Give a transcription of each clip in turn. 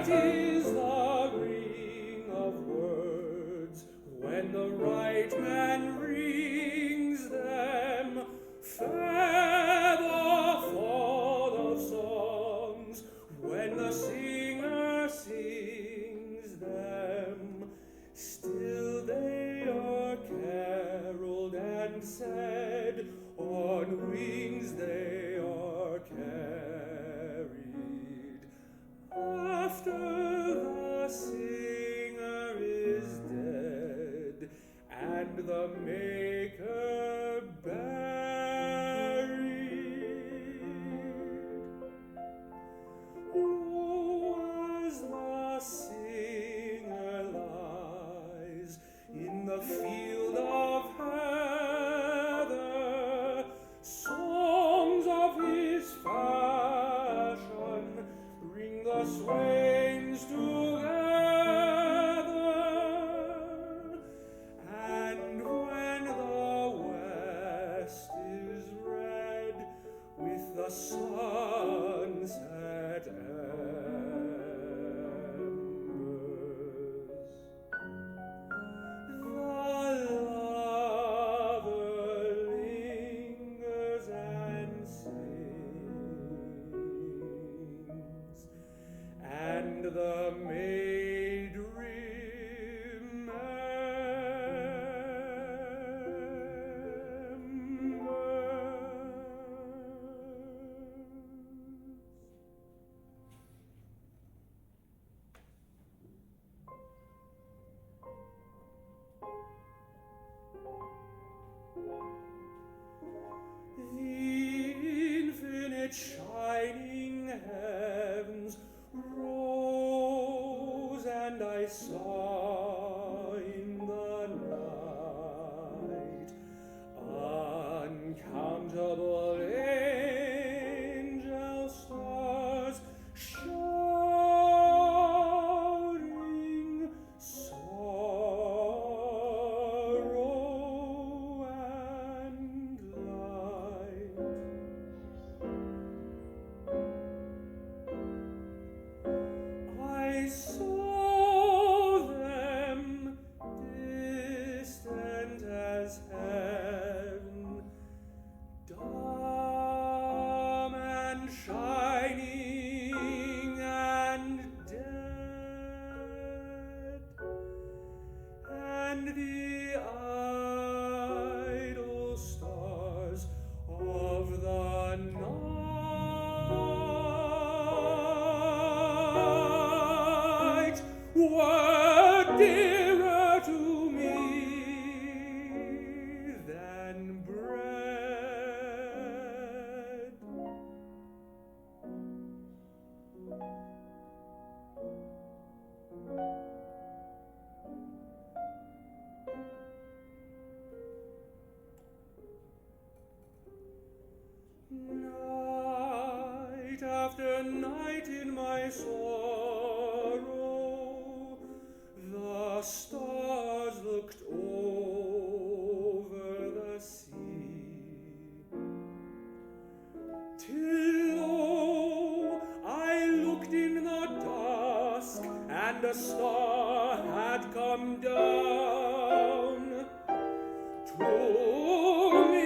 Right is the ring of words when the right man rings them. Fair the fall of songs when the singer sings them. Still they are caroled and said, on wings they are carried. After the singer is dead and the maker buried, low as the singer lies in the field of heather, songs of his fashion bring the swains together, and when the west is red with the sunset embers, the lover lingers and sings, and the maid the infinite shining heavens rose, and I saw in the night uncountable angel stars shouting sorrow and light. I saw them distant as heaven, dumb and shining and dead, and the idle stars of the night were dearer to me than bread. Night after night in my sorrow, the stars looked over the sea, till lo, I looked in the dusk, and a star had come down to me.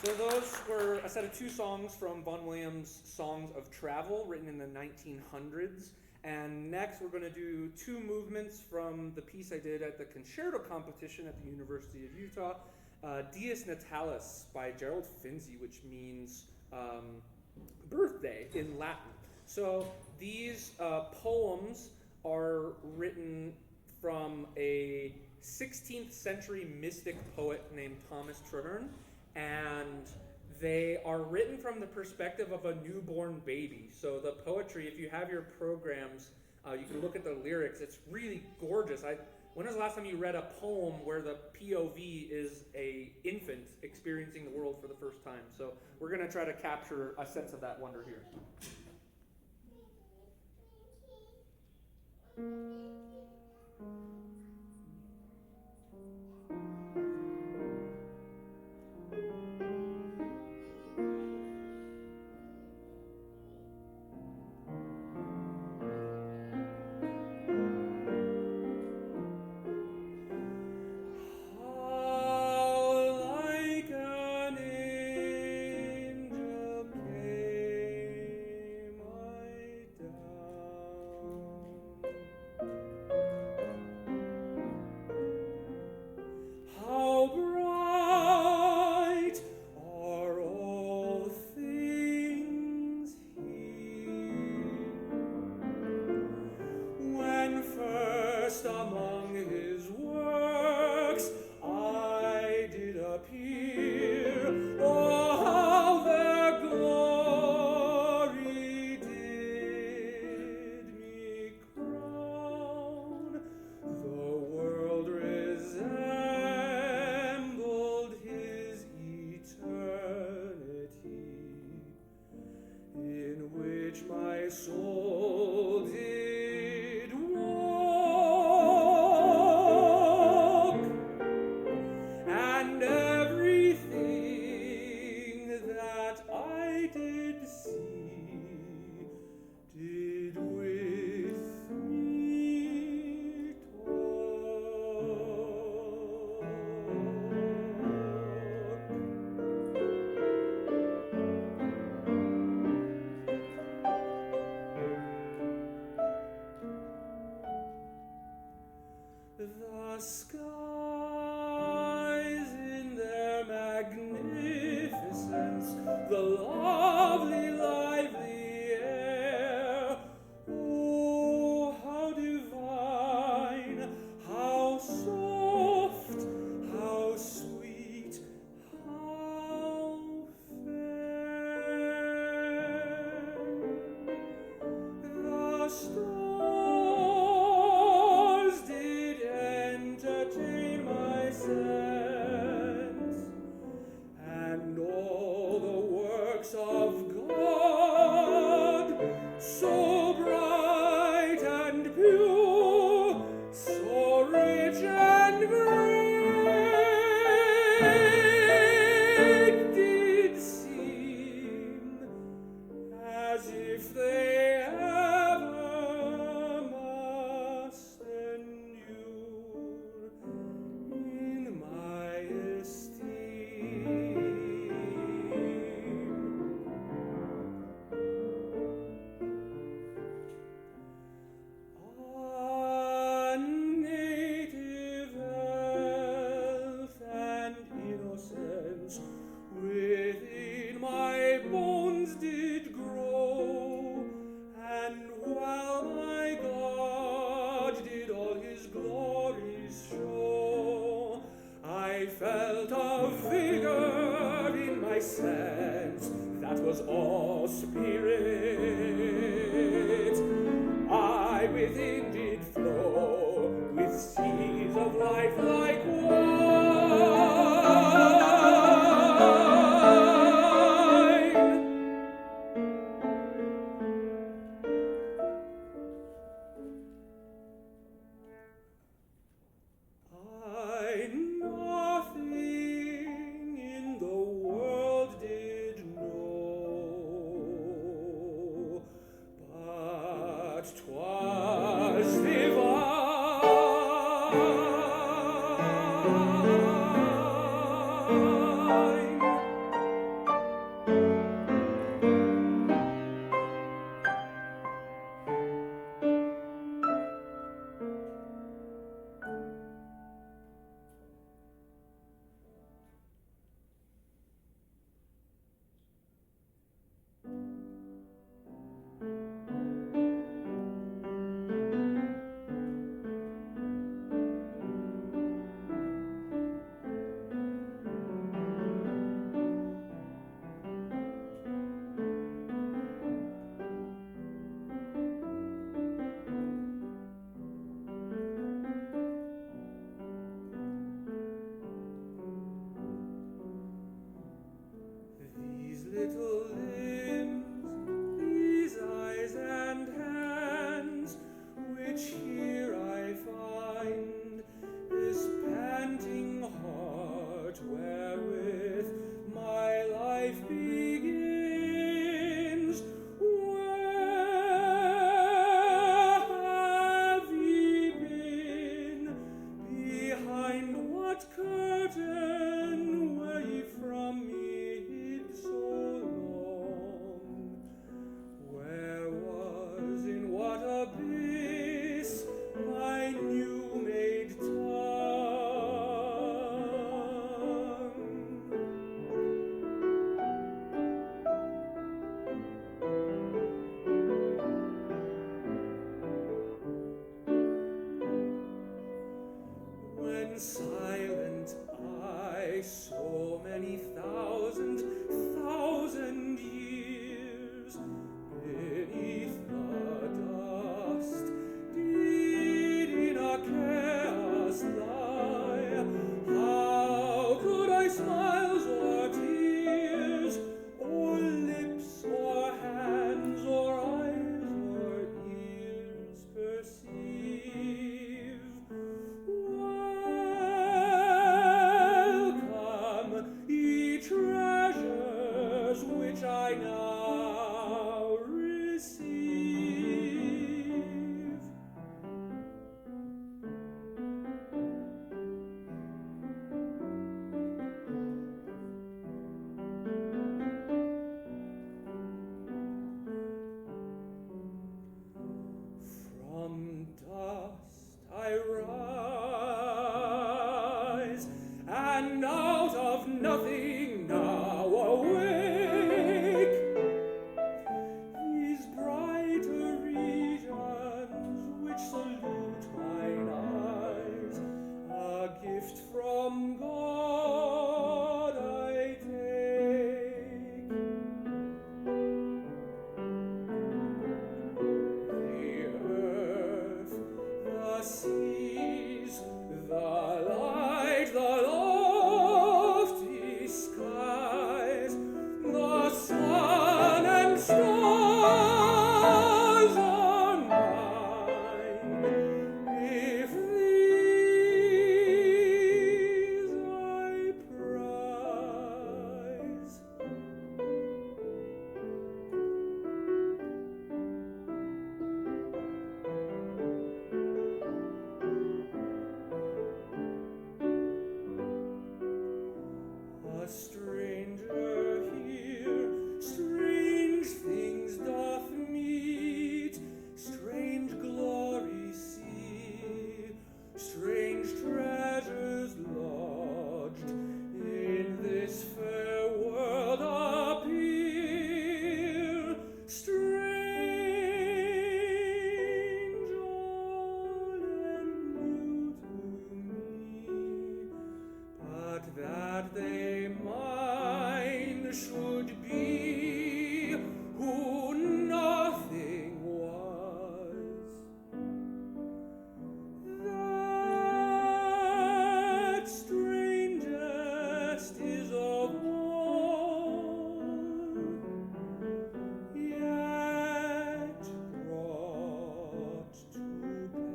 So those were a set of two songs from Vaughan Williams' Songs of Travel, written in the 1900s. And next we're going to do two movements from the piece I did at the concerto competition at the University of Utah, Dies Natalis by Gerald Finzi, which means birthday in Latin. So these poems are written from a 16th century mystic poet named Thomas Traherne, and they are written from the perspective of a newborn baby. So the poetry, if you have your programs, you can look at the lyrics. It's really gorgeous. When was the last time you read a poem where the POV is a infant experiencing the world for the first time? So we're going to try to capture a sense of that wonder here. The skies in their magnificence, the lovely, lively air. Oh, how divine, how soft, how sweet, how fair. The stars did entertain my sense, and all the works of God, so bright and pure, so rich and great, did seem as if they ever must endure in my esteem. A native health and innocence within my bones did grow, and while my God did all his glories show, I felt a vigor in my sense that was all spirit. I within did flow with seas of life like wine. I nothing in the world did know what curtain were ye from me hid so long? Where was, in what abyss, my new-made tongue? When silent I, so many thousand years beneath the dust did in a chaos lie, how could I smiles or tears, or lips or hands or eyes or ears perceive? Welcome, ye treasures which I now receive. From dust I rise, and out of nothing now awake. These brighter regions which salute mine eyes, a gift from God I take. The earth, the seas, the light, the lofty skies, the sun and stars are mine. If these I prize, a stranger here strange things doth meet, strange glory see, strange treasures lodged in this fair world appear, strange all and new to me, but that they mine should be who nothing was. That strangest is of all, yet brought to pass.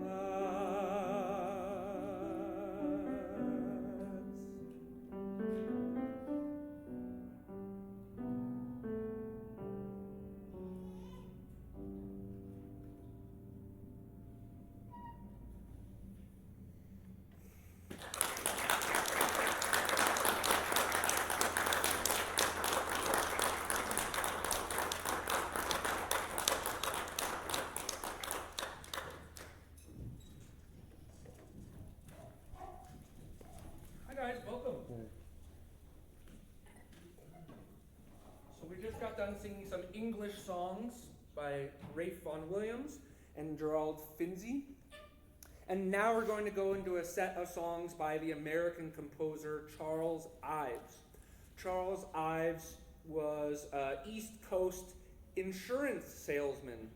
Hi guys, welcome. So we just got done singing some English songs by Vaughan Williams and Gerald Finzi. And now we're going to go into a set of songs by the American composer Charles Ives. Charles Ives was an East Coast insurance salesman.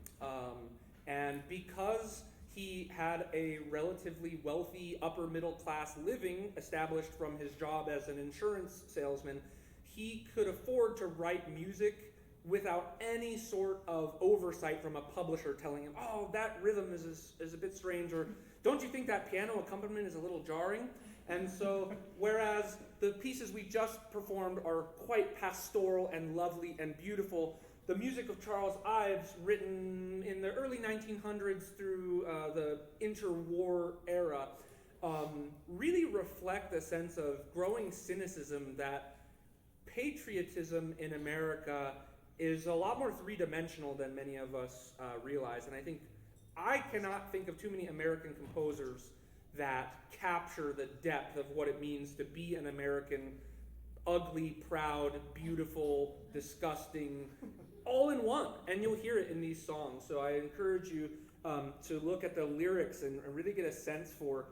And because he had a relatively wealthy upper middle class living established from his job as an insurance salesman, he could afford to write music without any sort of oversight from a publisher telling him, oh, that rhythm is a bit strange, or don't you think that piano accompaniment is a little jarring? And so, whereas the pieces we just performed are quite pastoral and lovely and beautiful, the music of Charles Ives, written in the early 1900s through the interwar era, really reflect a sense of growing cynicism that patriotism in America is a lot more three-dimensional than many of us realize. And I think I cannot think of too many American composers that capture the depth of what it means to be an American, ugly, proud, beautiful, disgusting, all in one. And you'll hear it in these songs. So I encourage you to look at the lyrics and really get a sense for,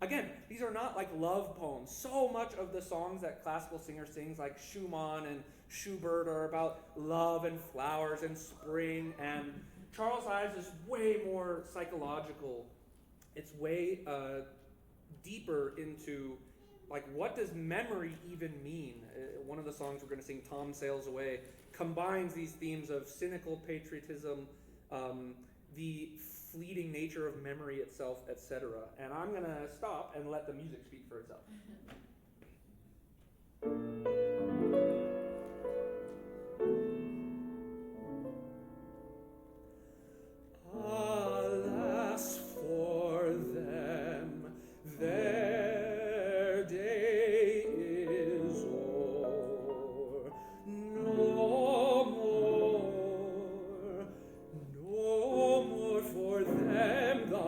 again, these are not like love poems. So much of the songs that classical singers sing, like Schumann and Schubert, are about love and flowers and spring. And Charles Ives is way more psychological. It's way deeper into, like, what does memory even mean? One of the songs we're going to sing, Tom Sails Away, combines these themes of cynical patriotism, the fleeting nature of memory itself, etc. And I'm going to stop and let the music speak for itself. Alas for them, their day is o'er. No more for them the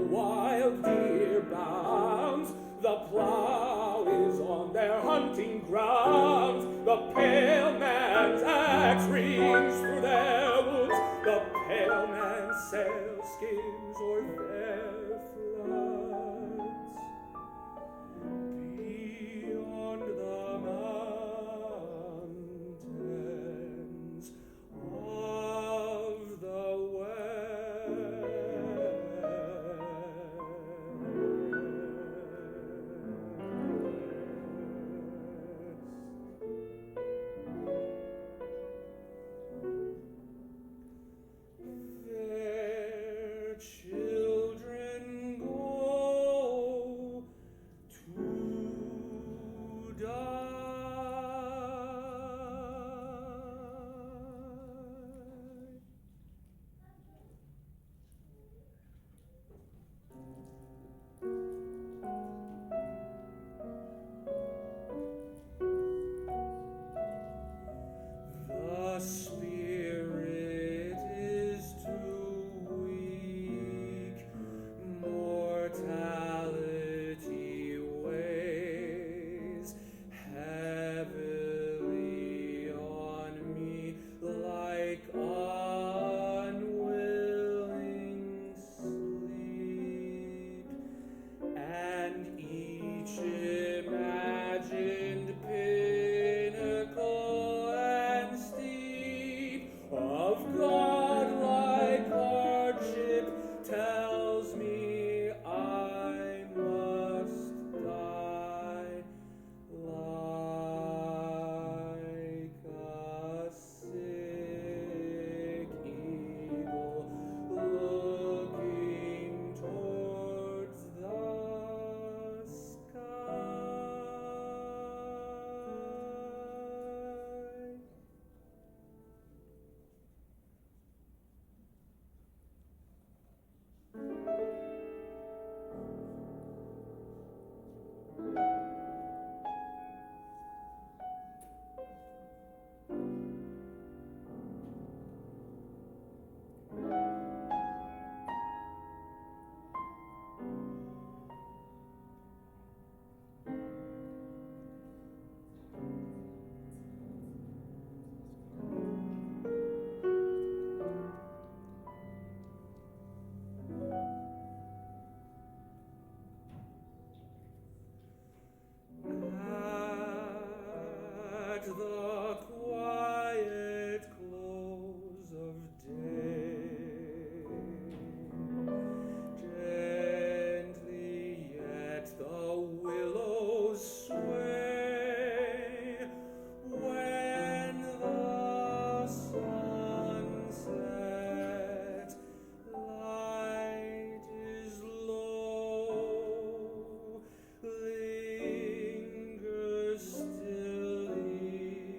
wild deer bounds. The plow is on their hunting grounds. The pale man's axe rings through their woods. The pale man's sail skims o'er their floods. Beyond the mountains of the west. Their children go to die. The spirit is too weak, mortality weighs heavily on me like unwilling sleep, and each imagined pinnacle and steep of godlike hardship tells me I must die like a sick eagle looking towards the sky. At the quiet close of day, gently yet the willows sway. When the sun sets, light is low, lingers stilly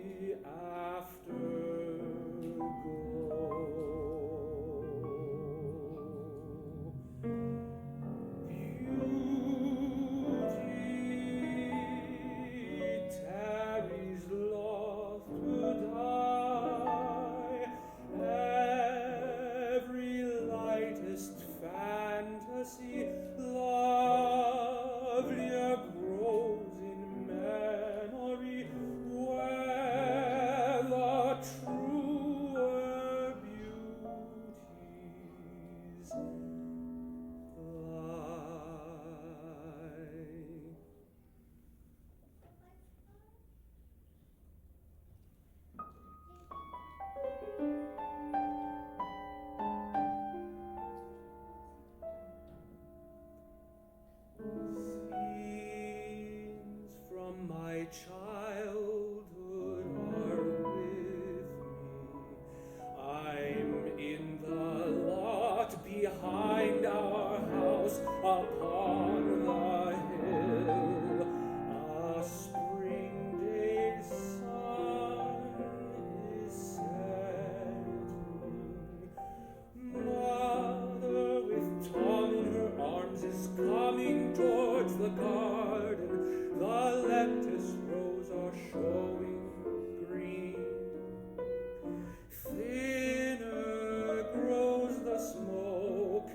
childhood are with me. I'm in the lot behind our house upon the hill. A spring day's sun is setting. Mother with Tom in her arms is coming towards the garden. The lettuce rows are showing green. Thinner grows the smoke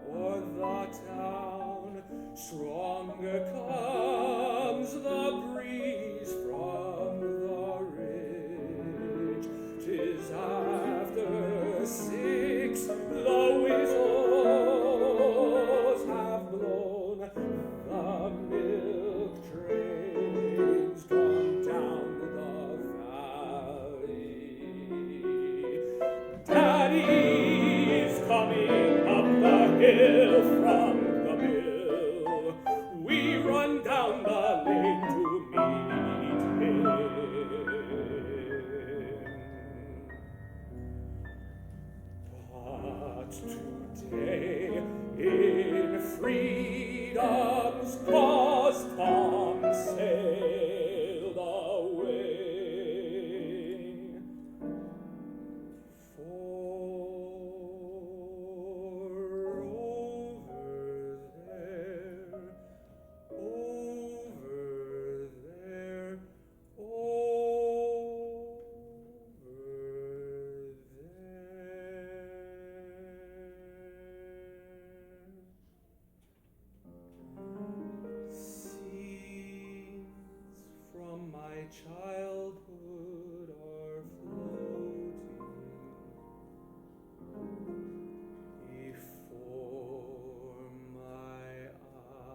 o'er the town. Stronger comes the breeze from the ridge. 'Tis after 6, the whistles have blown. The milk trains come down the valley. Daddy's coming up the hill from the mill. We run down the lane to meet him. But today, in freedom's cause, Tom sailed away. For over there, scenes from my childhood are floating before my eyes.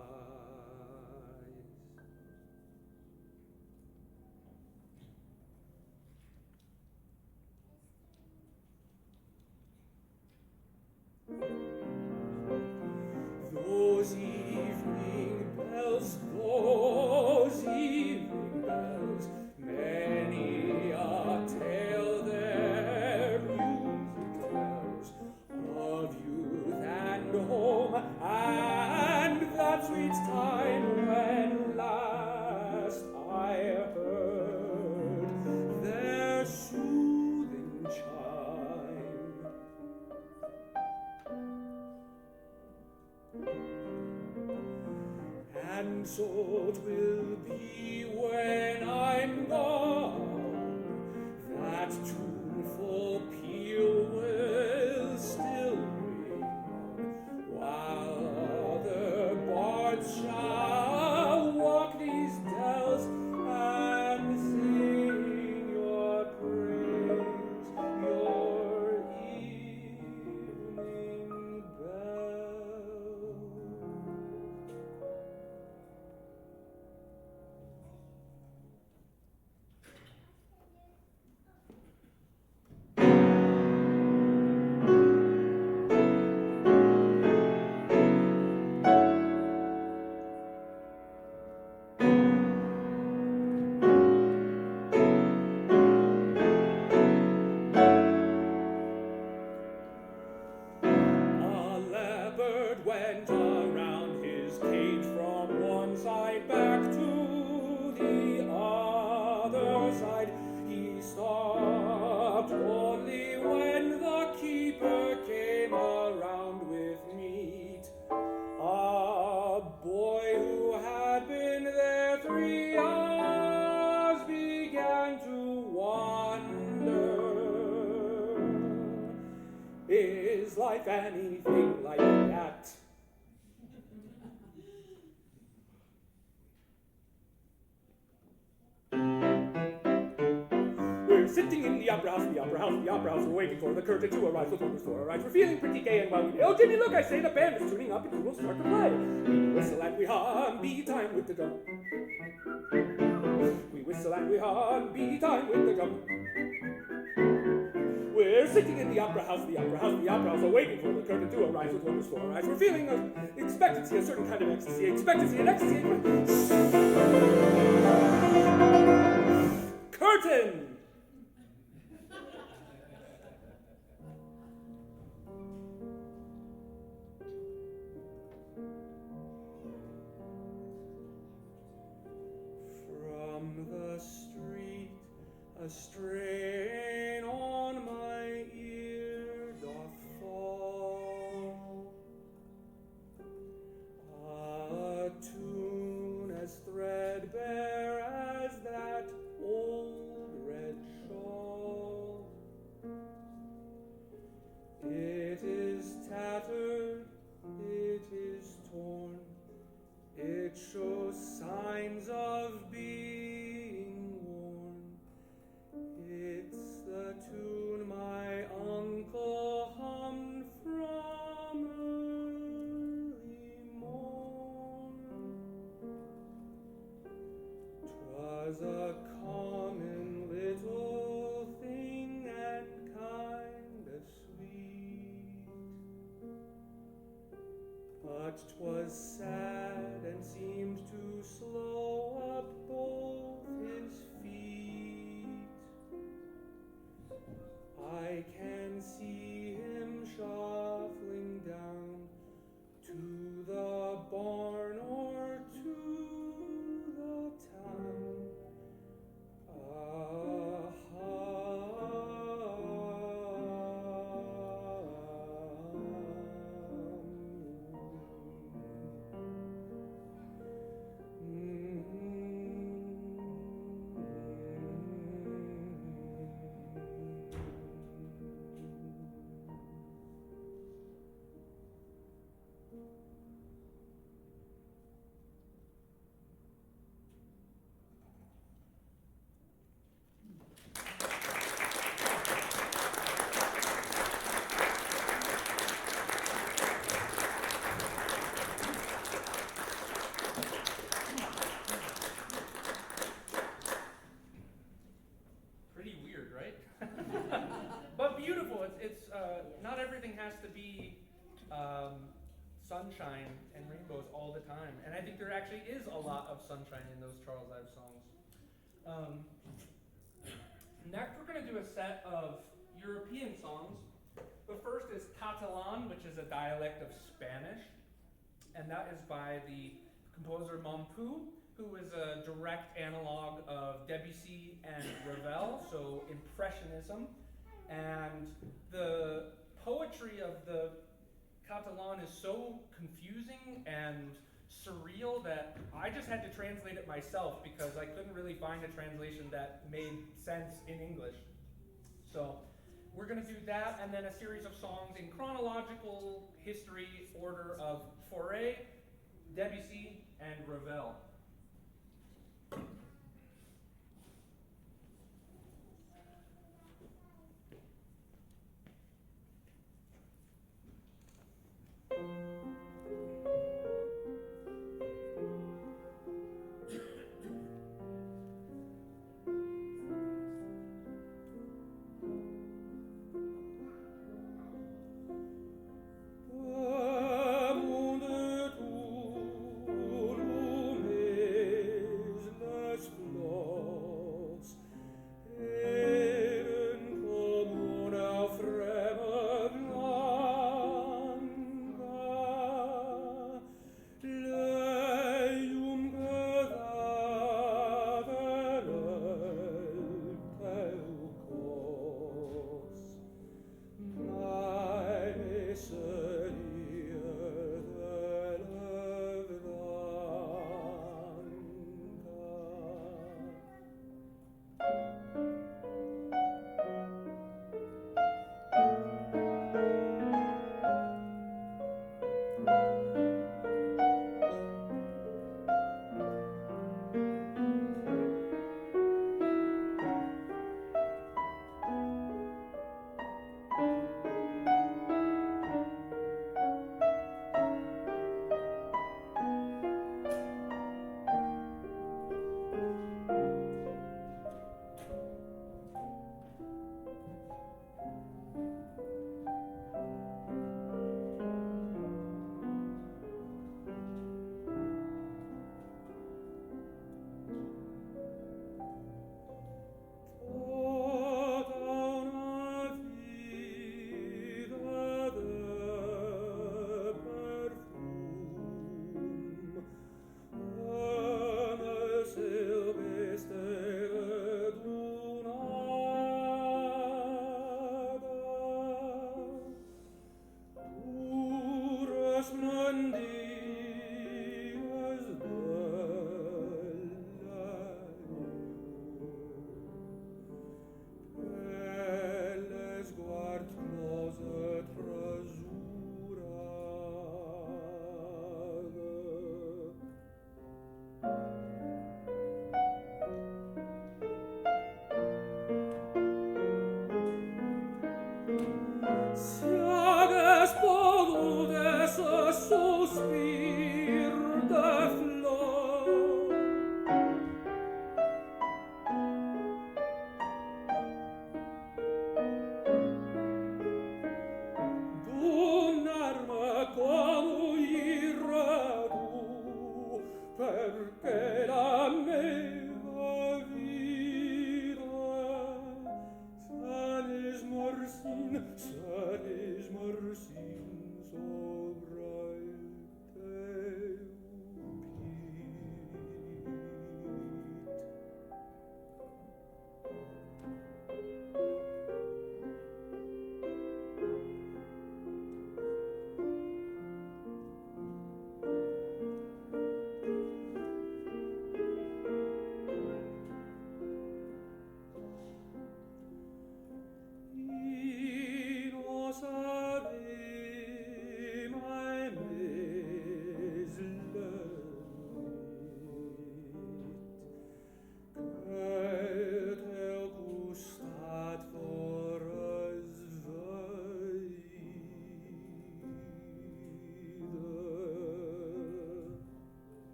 Those evening bells, many a tale their music tells of youth and home, and that sweet time when last I heard their soothing chime. And so 'twill be when I'm gone, that tuneful peal will still ring, while other bards shall walk these dells and sing your praise, your evening bells. Went around his cage from one side back to the other side. He stopped only when the keeper came around with meat. A boy who had been there 3 hours began to wonder, is life anything like that? We're sitting in the opera house, we're waiting for the curtain to arise, with wonders for our eyes. We're feeling pretty gay and well, oh Jimmy, look, I say the band is tuning up and we'll start to play. We whistle and we hum, beat time with the drum. We whistle and we hum, beat time with the drum. We're sitting in the opera house, waiting for the curtain to arise, with wonders for our eyes. We're feeling expectancy, a certain kind of ecstasy, an ecstasy. strain on my ear doth fall, a tune as threadbare as that old red shawl. It is tattered, it is torn, it shows signs of being worn. It's the tune my uncle hummed from early morn. 'Twas a common little thing and kinda sweet, but 'twas sad and seemed to slow up both his feet. I can see him shuffling down to the barn or to the town. Pretty weird, right? But beautiful. It's not everything has to be sunshine and rainbows all the time. And I think there actually is a lot of sunshine in those Charles Ives songs. Next, we're going to do a set of European songs. The first is Catalan, which is a dialect of Spanish. And that is by the composer Mompou, who is a direct analog of Debussy and Ravel, so Impressionism. And the poetry of the Catalan is so confusing and surreal that I just had to translate it myself because I couldn't really find a translation that made sense in English. So we're going to do that, and then a series of songs in chronological history order of Fauré, Debussy, and Ravel. Monde tu lume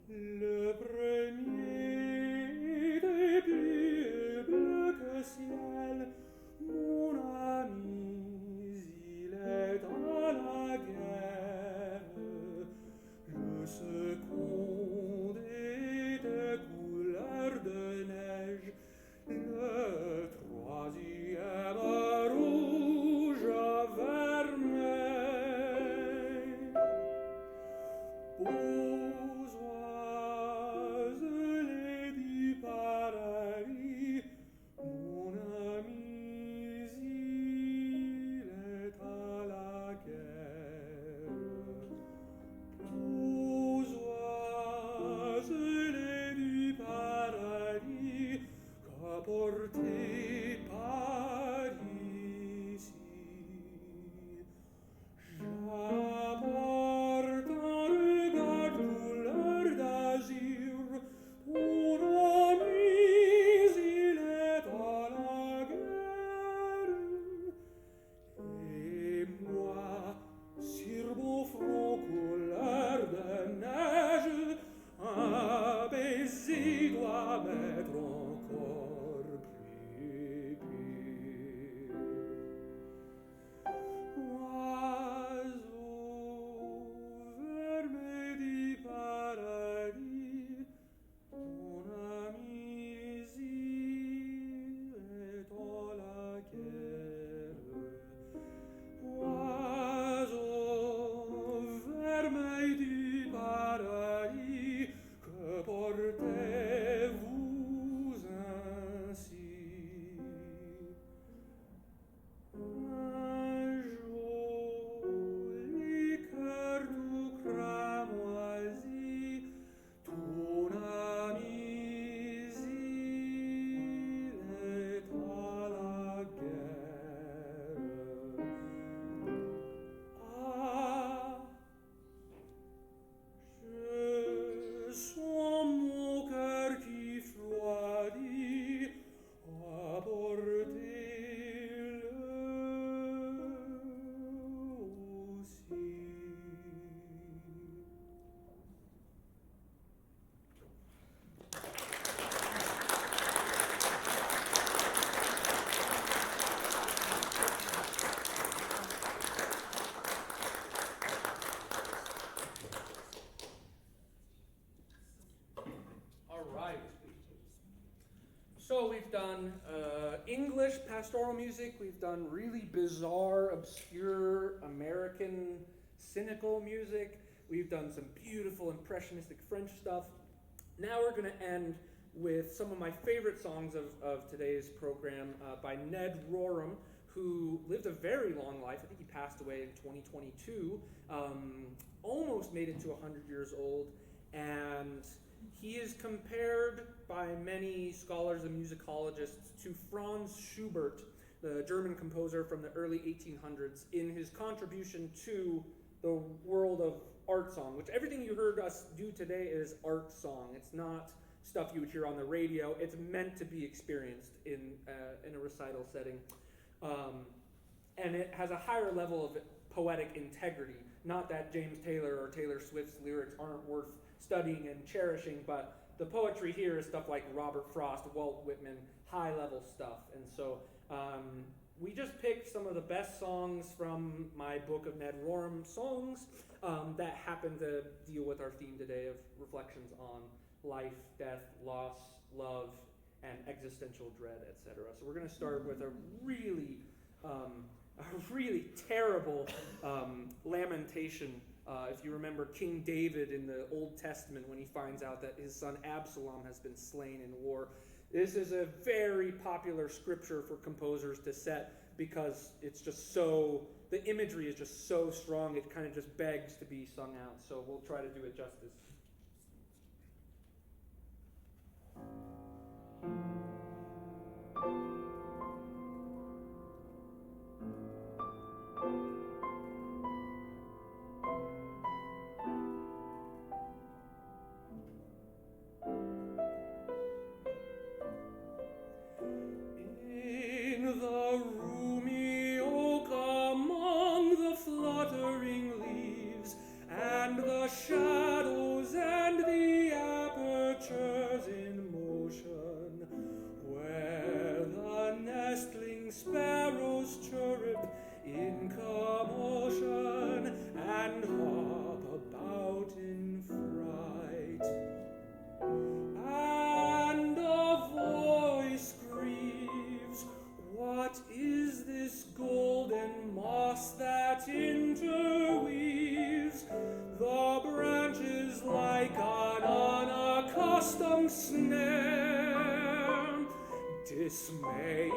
Le premier début bleu que ciel, mon ami, il est à la guerre. Le second est de couleur de neige, le troisième rouge vermeil. Aux oiselets du paradis, mon ami, il est à la guerre. Aux oiselets du paradis, qu'apportait par ici. J'apporte un regard couleur d'azur, ton ami, il est à la guerre. Et moi, sur mon front couleur de neige, un baiser doit m'être encore plus pur. Oiseau vermeil du paradis, mon ami, il est à la guerre. Oiseau vermeil du paradis, que portez-vous ainsi? Un joli cœur tout cramoisi, ton ami, il est à la guerre. Ah, je sens mon cœur qui froidit, apportez-le aussi. All right. So we've done English pastoral music, we've done really bizarre, obscure American cynical music, we've done some beautiful impressionistic French stuff. Now we're going to end with some of my favorite songs of today's program by Ned Rorem, who lived a very long life. I think he passed away in 2022, almost made it to 100 years old, and he is compared by many scholars and musicologists to Franz Schubert, the German composer from the early 1800s, in his contribution to the world of art song, which everything you heard us do today is art song. It's not stuff you would hear on the radio. It's meant to be experienced in a recital setting. And it has a higher level of poetic integrity. Not that James Taylor or Taylor Swift's lyrics aren't worth studying and cherishing, but the poetry here is stuff like Robert Frost, Walt Whitman, high-level stuff. And so we just picked some of the best songs from my book of Ned Rorem songs that happen to deal with our theme today of reflections on life, death, loss, love, and existential dread, etc. So we're going to start with a really terrible lamentation. If you remember King David in the Old Testament, when he finds out that his son Absalom has been slain in war. This is a very popular scripture for composers to set because it's just so, the imagery is just so strong, it kind of just begs to be sung out. So we'll try to do it justice. Shadows and the accustomed snare, dismaying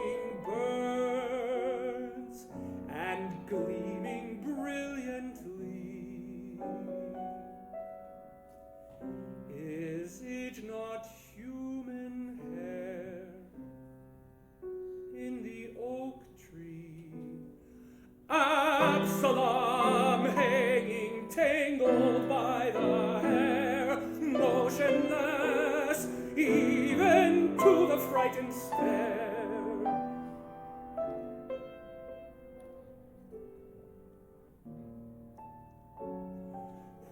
birds and gleaming brilliantly. Is it not human hair in the oak tree? Absalom hanging tangled by the hair, motionless even to the frightened stare.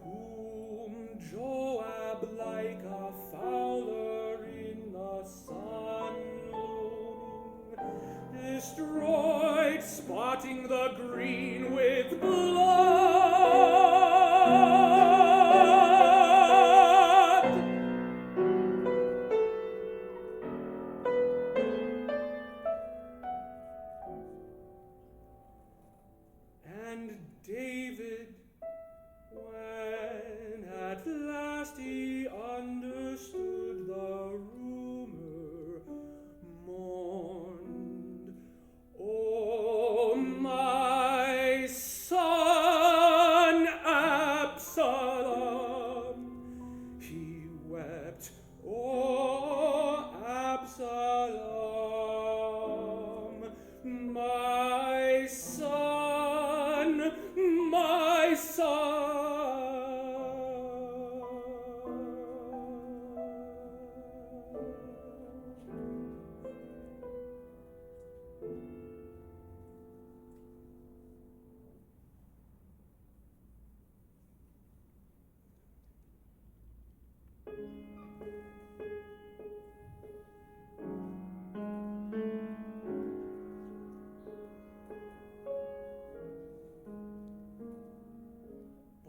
Whom Joab like a fowler in the sun looming destroyed, spotting the green with blood. And David, when at last he understood the rumor, mourned, "O my son Absalom!" He wept, "O Absalom, my son, my son."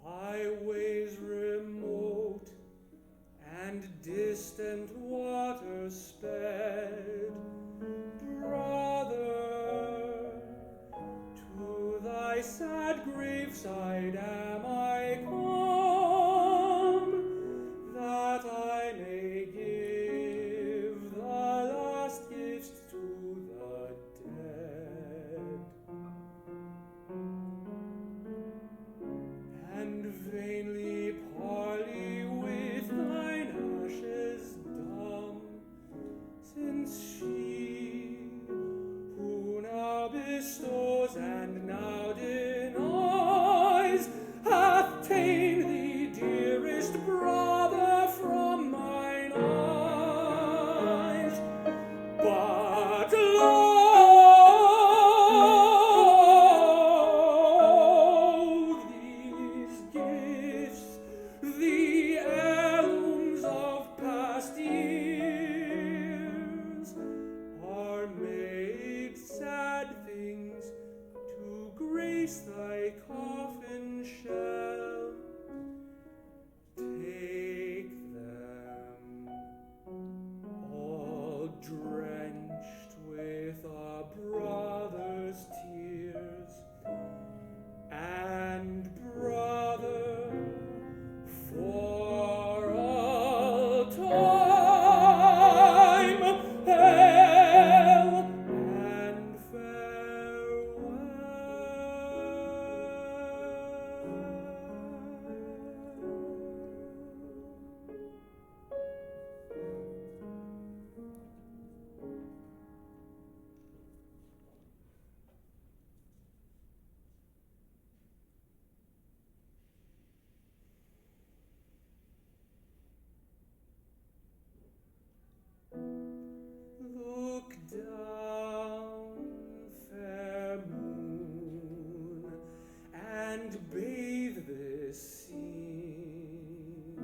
By ways remote and distant waters sped, brother, to thy sad graveside am I come, that I may give the last gifts to the dead. And vainly parley with thine ashes dumb, since she who now bestows and now denies hath ta'en thee, dearest brother, from mine eyes. But lo, these gifts, the heirlooms of past years, are made sad things to grace thy coffin shell. Take them, all drenched with a brother's tears, and brother, for all time, hail and farewell. Look down, fair moon, and bathe this scene.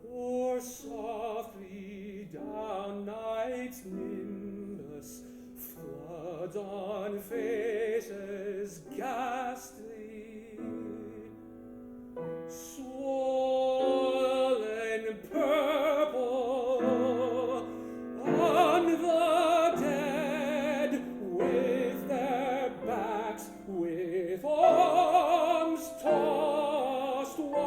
Pour softly down night's nimbus, floods on faces ghastly, swollen purple on the dead, with their backs, with arms tossed wide.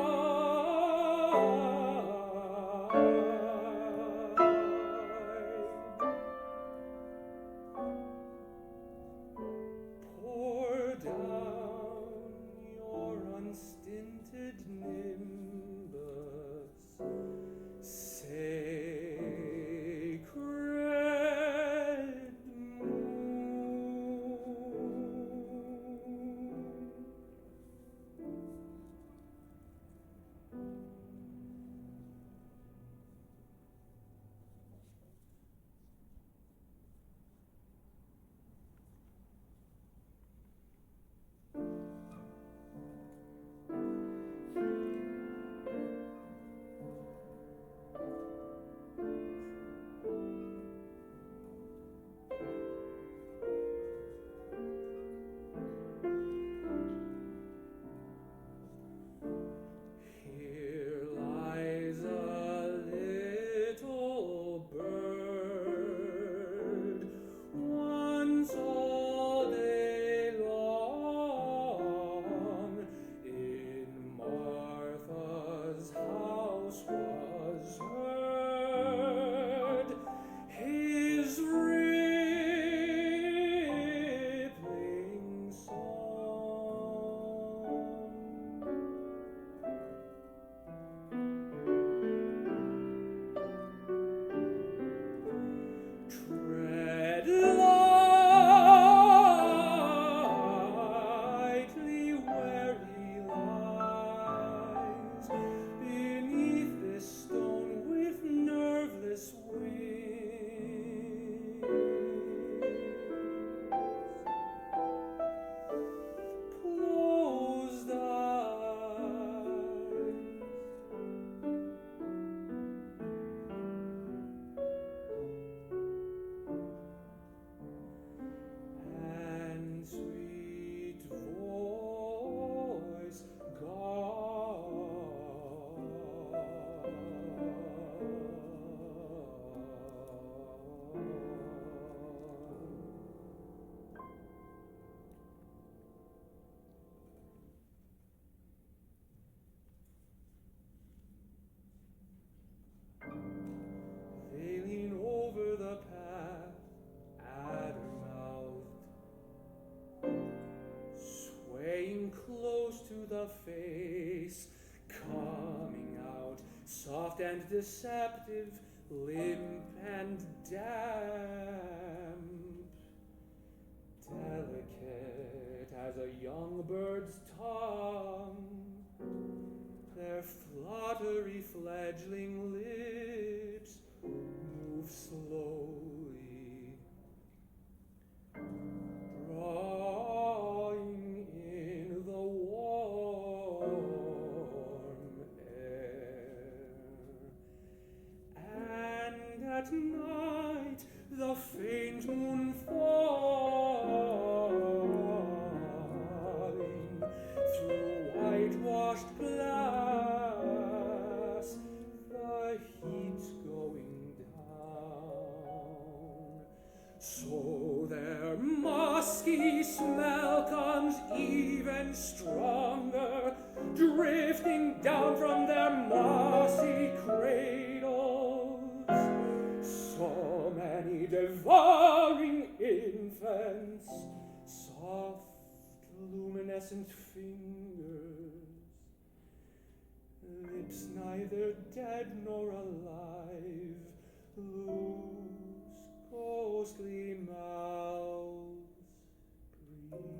the face, coming out, soft and deceptive, limp and damp, delicate as a young bird's tongue, their fluttery fledgling lips move slowly, drawing in the warm air. And at night the faint moon falling through whitewashed glass, the heat going down, so their musky smell comes even stronger, drifting down from their mossy cradles. So many devouring infants, soft luminescent fingers, lips neither dead nor alive, loose, ghostly mouths breathing.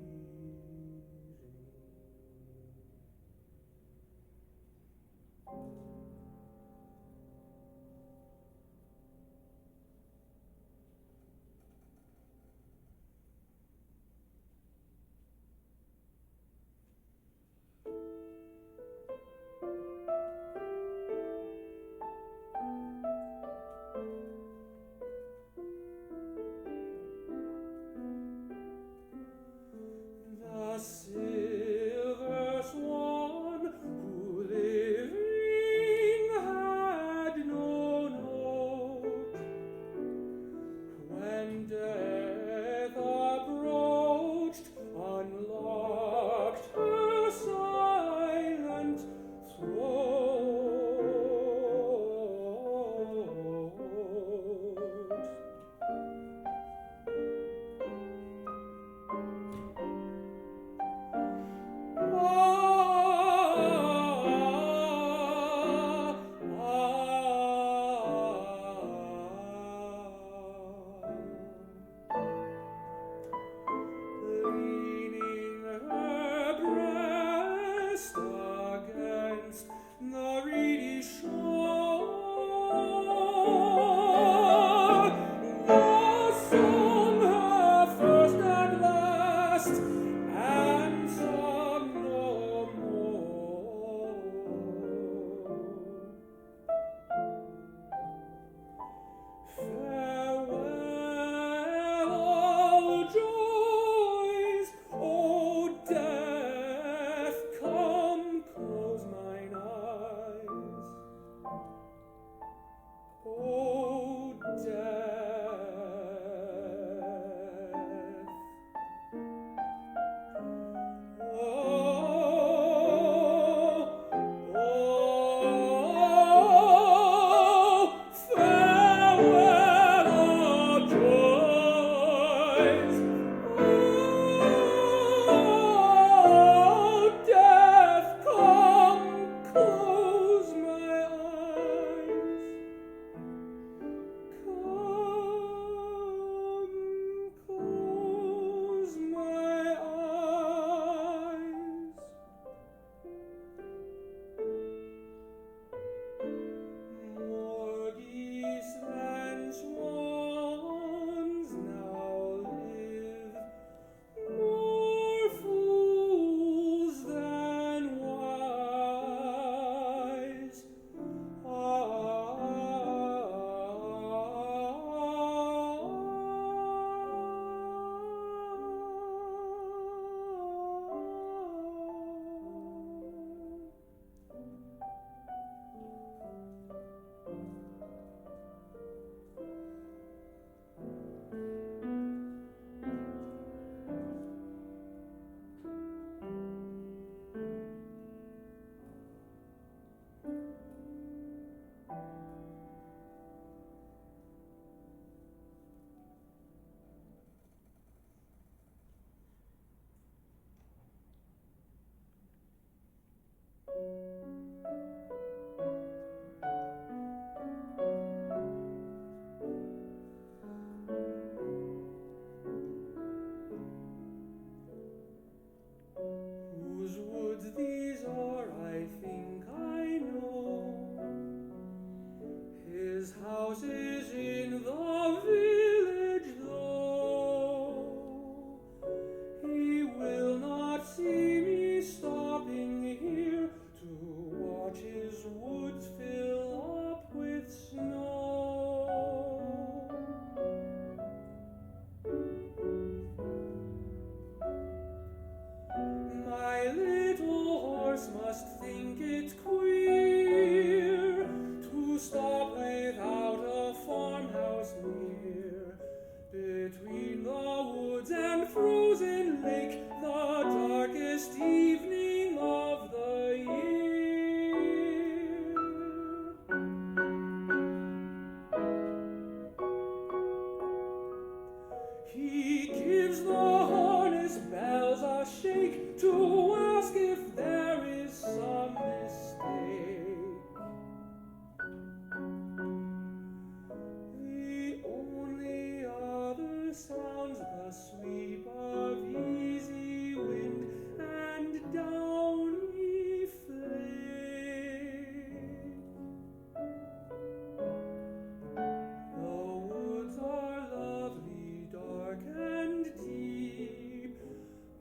think it queer to stop without a farmhouse near? Between the woods and frozen lake, the darkest evening of the year. He gives the harness bells a shake to ask if there is some mistake. The only other sounds the sweep of easy wind and downy flake. The woods are lovely, dark and deep,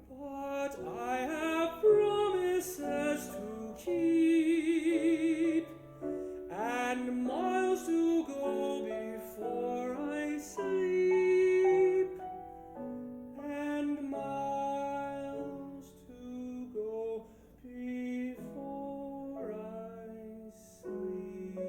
but I have promises to keep, and miles to go before I sleep, and miles to go before I sleep.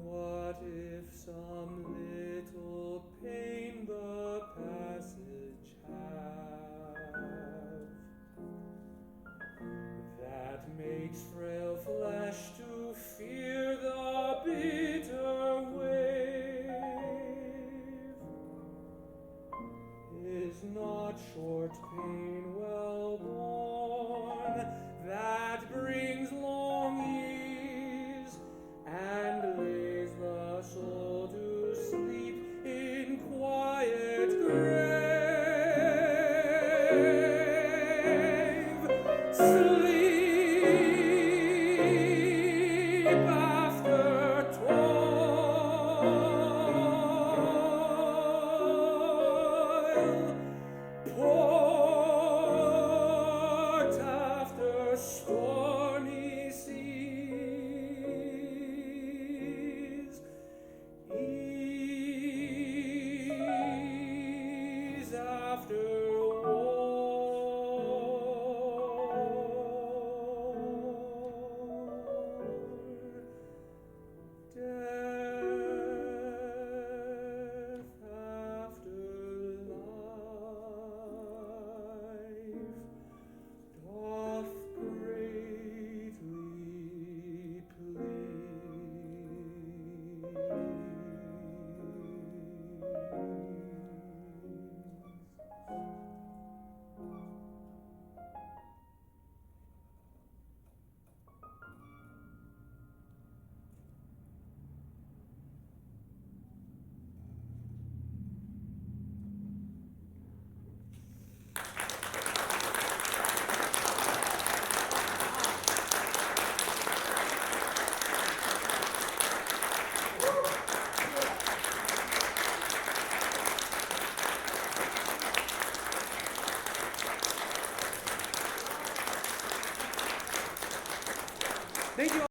What if some little pain the passage have, that makes frail flesh to fear the bitter wave? Is not short pain well borne, that brings long years, and lays the soul to sleep in quiet grave? Sleep after toil, port after stormy seas, ease after war, death after life doth greatly Thank you.